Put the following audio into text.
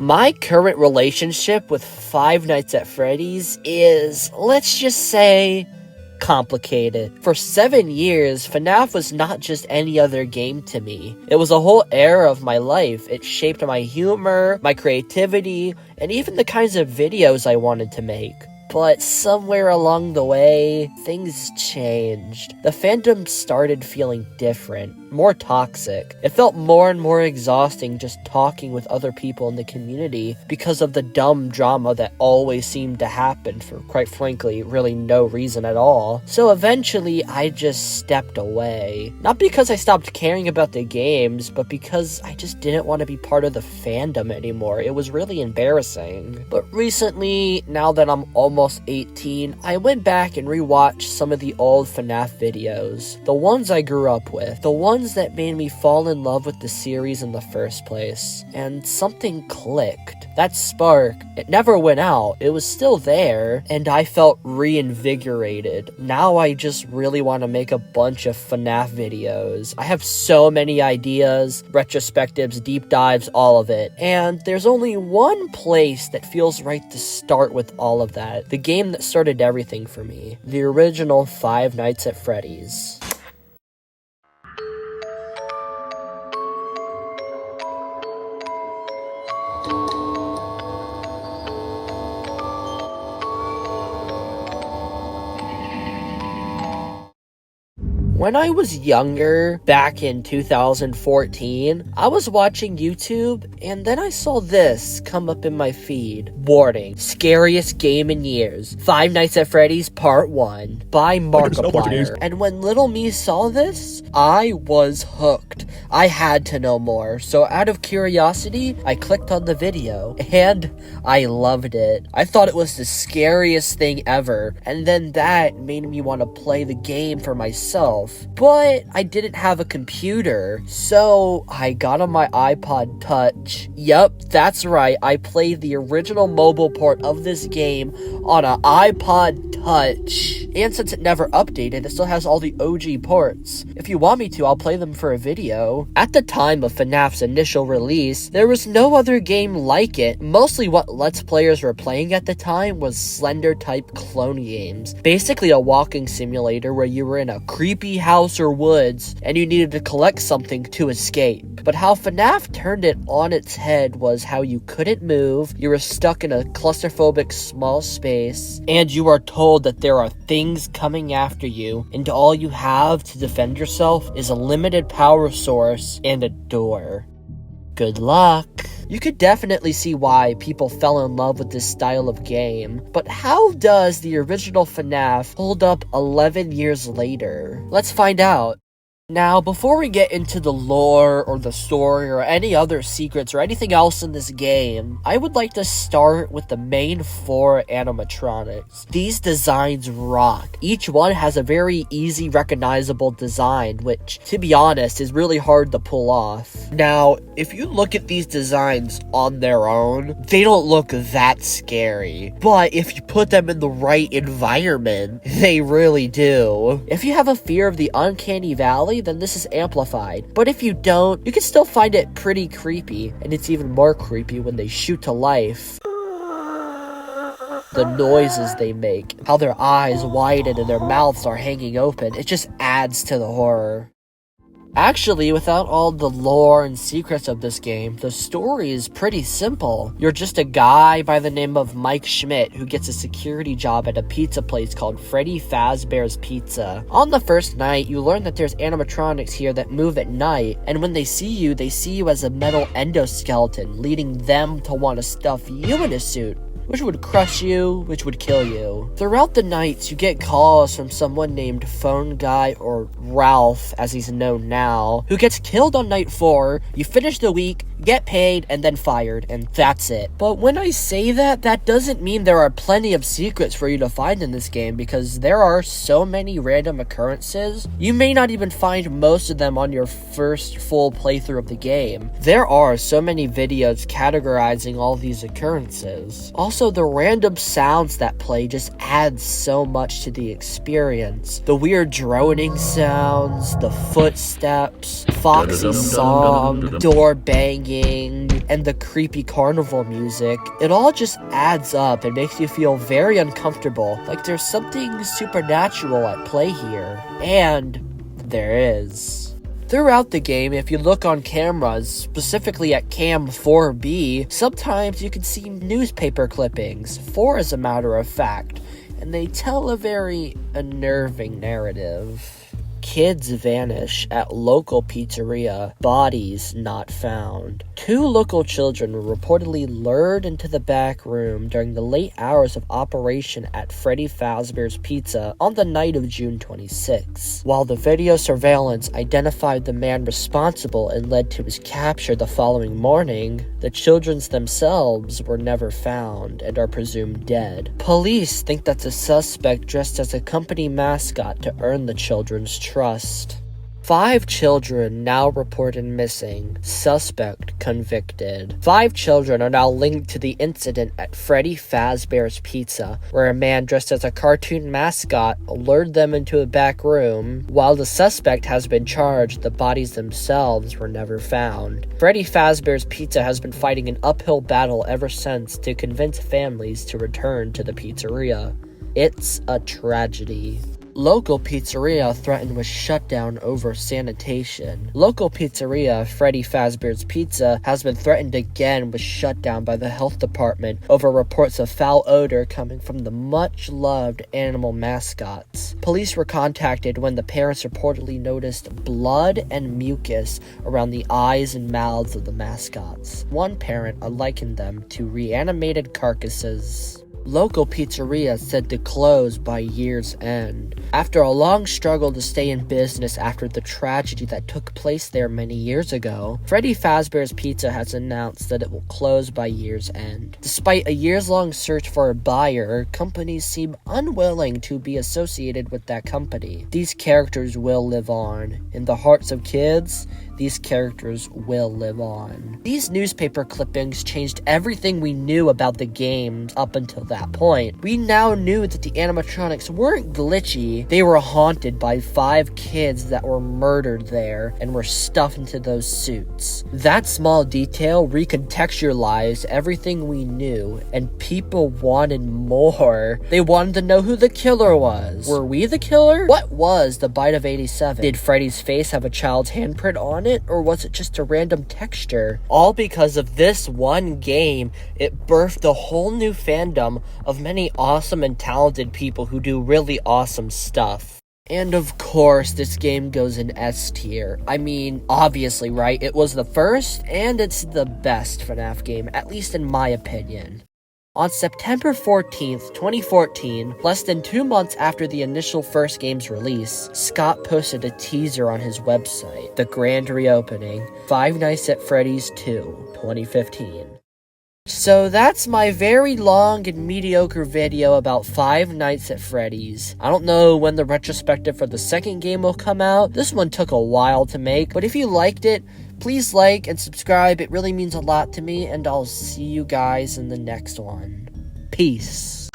My current relationship with Five Nights at Freddy's is, let's just say, complicated. For 7 years, FNaF was not just any other game to me. It was a whole era of my life. It shaped my humor, my creativity, and even the kinds of videos I wanted to make. But somewhere along the way, things changed. The fandom started feeling different, more toxic. It felt more and more exhausting just talking with other people in the community because of the dumb drama that always seemed to happen for, quite frankly, really no reason at all. So eventually, I just stepped away. Not because I stopped caring about the games, but because I just didn't want to be part of the fandom anymore. It was really embarrassing. But recently, now that I'm almost 18, I went back and rewatched some of the old FNaF videos. The ones I grew up with. The ones that made me fall in love with the series in the first place. And something clicked. That spark, it never went out. It was still there, and I felt reinvigorated. Now I just really want to make a bunch of FNaF videos. I have so many ideas, retrospectives, deep dives, all of it. And there's only one place that feels right to start with all of that. The game that started everything for me. The original Five Nights at Freddy's. When I was younger, back in 2014, I was watching YouTube, and then I saw this come up in my feed. Warning, scariest game in years. Five Nights at Freddy's Part 1 by Markiplier. And when little me saw this, I was hooked. I had to know more, so out of curiosity, I clicked on the video, and I loved it. I thought it was the scariest thing ever, and then that made me want to play the game for myself. But I didn't have a computer, so I got on my iPod Touch. Yup, that's right, I played the original mobile port of this game on an iPod Touch. And since it never updated, it still has all the OG ports. If you want me to, I'll play them for a video. At the time of FNaF's initial release, there was no other game like it. Mostly what Let's Players were playing at the time was Slender-type clone games. Basically a walking simulator where you were in a creepy house or woods, and you needed to collect something to escape. But how FNaF turned it on its head was how you couldn't move, you were stuck in a claustrophobic small space, and you are told that there are things coming after you, and all you have to defend yourself is a limited power source and a door. Good luck. You could definitely see why people fell in love with this style of game, but how does the original FNaF hold up 11 years later? Let's find out. Now, before we get into the lore or the story or any other secrets or anything else in this game, I would like to start with the main 4 animatronics. These designs rock. Each one has a very easy recognizable design, which, to be honest, is really hard to pull off. Now, if you look at these designs on their own, they don't look that scary. But if you put them in the right environment, they really do. If you have a fear of the uncanny valley, then this is amplified. But if you don't, you can still find it pretty creepy. And it's even more creepy when they shoot to life. The noises they make, how their eyes widen and their mouths are hanging open, it just adds to the horror. Actually, without all the lore and secrets of this game, the story is pretty simple. You're just a guy by the name of Mike Schmidt who gets a security job at a pizza place called Freddy Fazbear's Pizza. On the first night, you learn that there's animatronics here that move at night, and when they see you as a metal endoskeleton, leading them to want to stuff you in a suit, which would crush you, which would kill you. Throughout the nights, you get calls from someone named Phone Guy, or Ralph, as he's known now, who gets killed on night 4, you finish the week, get paid, and then fired, and that's it. But when I say that, that doesn't mean there are plenty of secrets for you to find in this game, because there are so many random occurrences, you may not even find most of them on your first full playthrough of the game. There are so many videos categorizing all these occurrences. Also, Also, the random sounds that play just add so much to the experience. The weird droning sounds, the footsteps, Foxy's song, door banging, and the creepy carnival music. It all just adds up and makes you feel very uncomfortable, like there's something supernatural at play here. And there is. Throughout the game, if you look on cameras, specifically at cam 4B, sometimes you can see newspaper clippings, 4 as a matter of fact, and they tell a very unnerving narrative. Kids vanish at local pizzeria, bodies not found. 2 local children were reportedly lured into the back room during the late hours of operation at Freddy Fazbear's Pizza on the night of June 26. While the video surveillance identified the man responsible and led to his capture the following morning, the children themselves were never found and are presumed dead. Police think that the suspect dressed as a company mascot to earn the children's trust. 5 children now reported missing. Suspect convicted. 5 children are now linked to the incident at Freddy Fazbear's Pizza, where a man dressed as a cartoon mascot lured them into a back room. While the suspect has been charged, the bodies themselves were never found. Freddy Fazbear's Pizza has been fighting an uphill battle ever since to convince families to return to the pizzeria. It's a tragedy. Local pizzeria threatened with shutdown over sanitation. Local pizzeria Freddy Fazbear's Pizza has been threatened again with shutdown by the health department over reports of foul odor coming from the much-loved animal mascots. Police were contacted when the parents reportedly noticed blood and mucus around the eyes and mouths of the mascots. One parent likened them to reanimated carcasses. Local pizzeria said to close by year's end. After a long struggle to stay in business after the tragedy that took place there many years ago, Freddy Fazbear's Pizza has announced that it will close by year's end. Despite a years-long search for a buyer, companies seem unwilling to be associated with that company. These characters will live on. In the hearts of kids, these characters will live on. These newspaper clippings changed everything we knew about the game up until that point. We now knew that the animatronics weren't glitchy, they were haunted by 5 kids that were murdered there and were stuffed into those suits. That small detail recontextualized everything we knew, and people wanted more. They wanted to know who the killer was. Were we the killer? What was the Bite of 87? Did Freddy's face have a child's handprint on it, or was it just a random texture? All because of this one game, it birthed a whole new fandom of many awesome and talented people who do really awesome stuff. And of course, this game goes in S tier. I mean, obviously, right? It was the first, and it's the best FNaF game, at least in my opinion. On September 14th, 2014, less than 2 months after the initial first game's release, Scott posted a teaser on his website, the grand reopening, Five Nights at Freddy's 2, 2015. So that's my very long and mediocre video about Five Nights at Freddy's. I don't know when the retrospective for the second game will come out. This one took a while to make, but if you liked it, please like and subscribe. It really means a lot to me, and I'll see you guys in the next one. Peace.